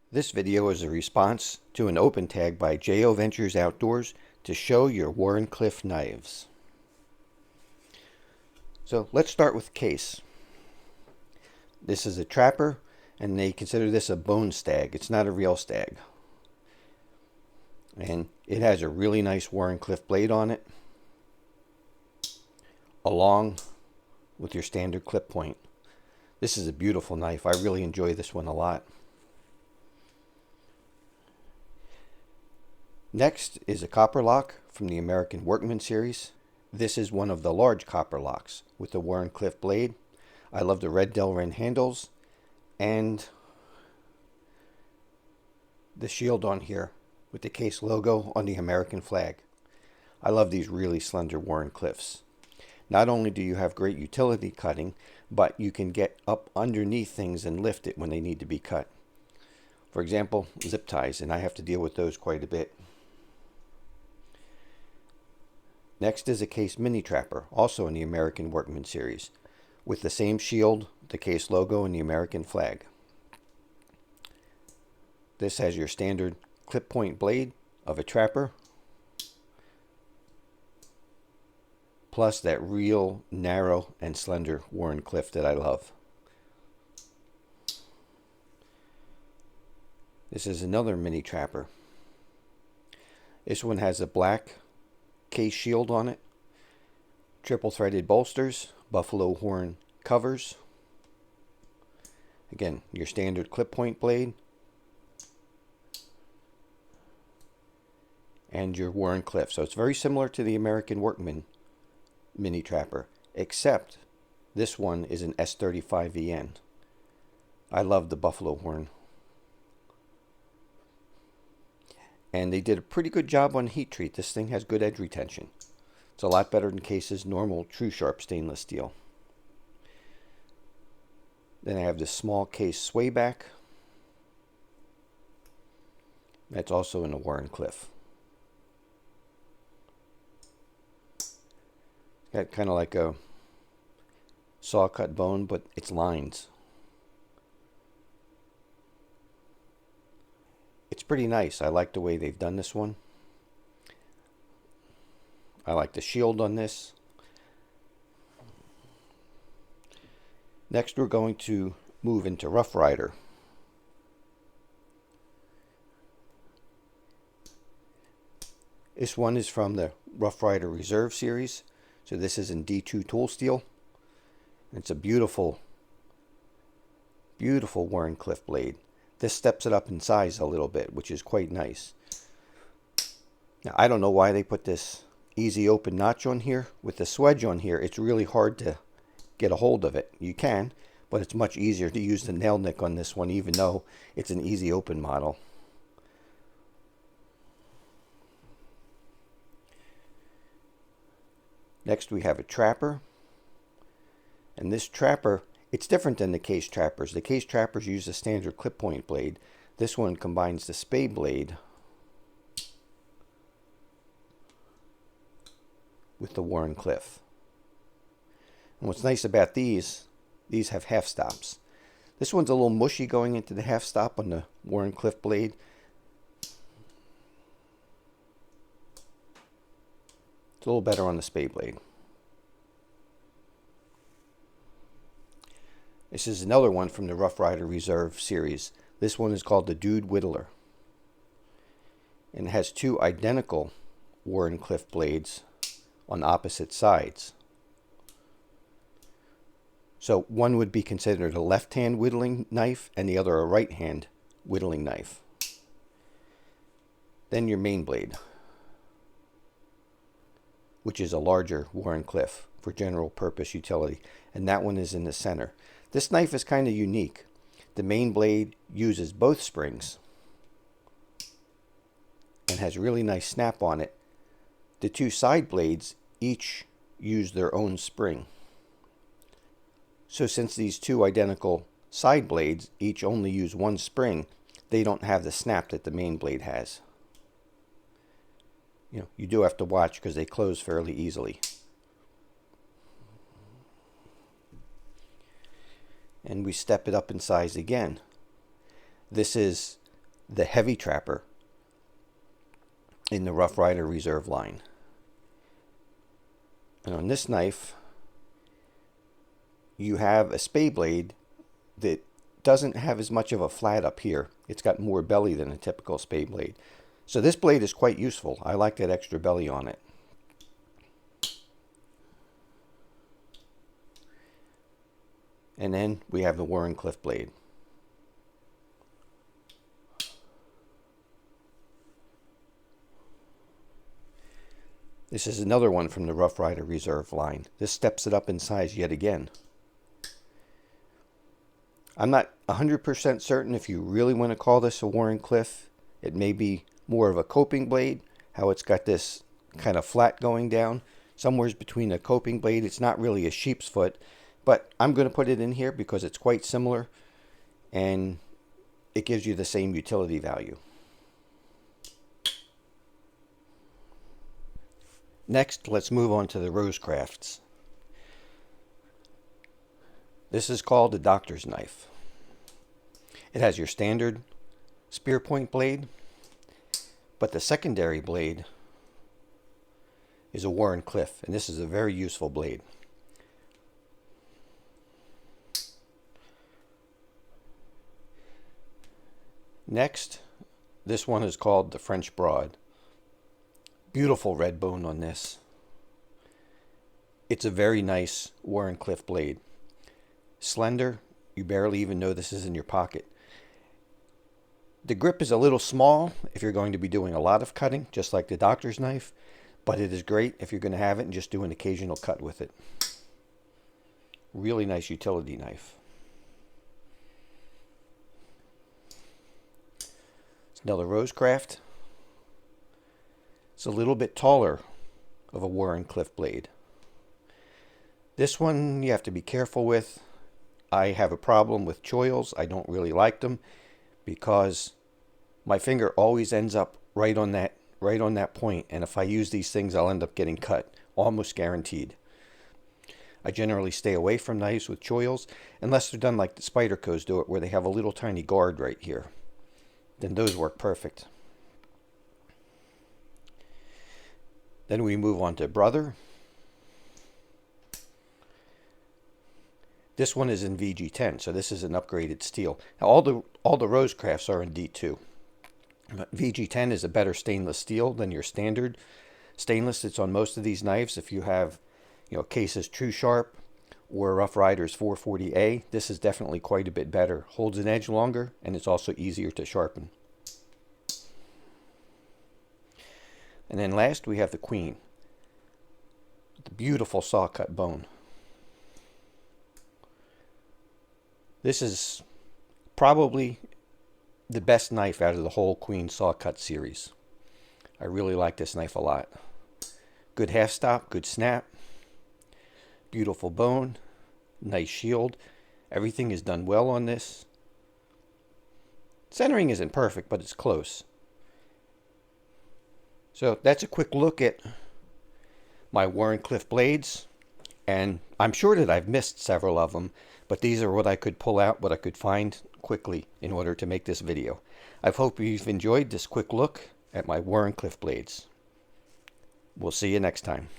This video is a response to an open tag by J.O. Ventures Outdoors to show your Wharncliffe knives. So let's start with case. This is a trapper, and they consider this a bone stag. It's not a real stag. And it has a really nice Wharncliffe blade on it, along with your standard clip point. This is a beautiful knife. I really enjoy this one a lot. Next is a copper lock from the American Workman series. This is one of the large copper locks with the Wharncliffe blade. I love the red Delrin handles and the shield on here with the case logo on the American flag. I love these really slender Wharncliffes. Not only do you have great utility cutting, but you can get up underneath things and lift it when they need to be cut. For example, zip ties, and I have to deal with those quite a bit. Next is a case mini trapper, also in the American Workman series, with the same shield, the case logo, and the American flag. This has your standard clip point blade of a trapper, plus that real narrow and slender Wharncliffe that I love. This is another mini trapper. This one has a black case shield on it, triple threaded bolsters, buffalo horn covers, again your standard clip point blade, and your Wharncliffe. So it's very similar to the American Workman mini trapper, except this one is an S35VN. I love the buffalo horn. And they did a pretty good job on heat treat. This thing has good edge retention. It's a lot better than Case's normal True Sharp stainless steel. Then I have this small case sway back. That's also in a Wharncliffe. Got kind of like a saw cut bone, but it's lines. It's pretty nice. I like the way they've done this one. I like the shield on this. Next, we're going to move into Rough Rider. This one is from the Rough Rider Reserve series. So this is in D2 tool steel. It's a beautiful, beautiful Wharncliffe blade. This steps it up in size a little bit, which is quite nice. Now, I don't know why they put this easy open notch on here. With the swedge on here, it's really hard to get a hold of it. You can, but it's much easier to use the nail nick on this one, even though it's an easy open model. Next, we have a trapper. And this trapper, it's different than the case trappers. The case trappers use a standard clip point blade. This one combines the spade blade with the Wharncliffe. And what's nice about these have half stops. This one's a little mushy going into the half stop on the Wharncliffe blade. It's a little better on the spade blade. This is another one from the Rough Rider Reserve series. This one is called the Dude Whittler. And it has two identical Wharncliffe blades on opposite sides. So one would be considered a left-hand whittling knife and the other a right-hand whittling knife. Then your main blade, which is a larger Wharncliffe for general purpose utility, and that one is in the center. This knife is kind of unique. The main blade uses both springs and has really nice snap on it. The two side blades each use their own spring. So since these two identical side blades each only use one spring, they don't have the snap that the main blade has. You do have to watch because they close fairly easily. And we step it up in size again. This is the heavy trapper in the Rough Rider Reserve line. And on this knife, you have a spay blade that doesn't have as much of a flat up here. It's got more belly than a typical spay blade. So this blade is quite useful. I like that extra belly on it. And then we have the Wharncliffe blade. This is another one from the Rough Rider Reserve line. This steps it up in size yet again. I'm not 100% certain if you really want to call this a Wharncliffe. It may be more of a coping blade, how it's got this kind of flat going down. Somewhere between a coping blade. It's not really a sheep's foot, but I'm going to put it in here because it's quite similar and it gives you the same utility value. Next, let's move on to the Rosecrafts. This is called a doctor's knife. It has your standard spear point blade, but the secondary blade is a Wharncliffe, and this is a very useful blade. Next, this one is called the French Broad. Beautiful red bone on this. It's a very nice Wharncliffe blade. Slender, you barely even know this is in your pocket. The grip is a little small if you're going to be doing a lot of cutting, just like the doctor's knife, but it is great if you're going to have it and just do an occasional cut with it. Really nice utility knife. It's another Rosecraft. It's a little bit taller of a Wharncliffe blade. This one you have to be careful with. I have a problem with choils. I don't really like them because my finger always ends up right on that point, and if I use these things I'll end up getting cut, almost guaranteed. I generally stay away from knives with choils unless they're done like the Spydercos do it, where they have a little tiny guard right here. Then those work perfect. Then we move on to Brother. This one is in VG10, so this is an upgraded steel. Now, all the Rosecrafts are in D2. But VG10 is a better stainless steel than your standard stainless that's on most of these knives. If you have, Case's True Sharp or Rough Rider's 440A, this is definitely quite a bit better. Holds an edge longer, and it's also easier to sharpen. And then last we have the Queen, the beautiful saw cut bone. This is probably the best knife out of the whole Queen saw cut series. I really like this knife a lot. Good half stop, good snap, beautiful bone, nice shield. Everything is done well on this. Centering isn't perfect, but it's close. So that's a quick look at my Wharncliffe blades, and I'm sure that I've missed several of them, but these are what I could pull out, what I could find quickly in order to make this video. I hope you've enjoyed this quick look at my Wharncliffe blades. We'll see you next time.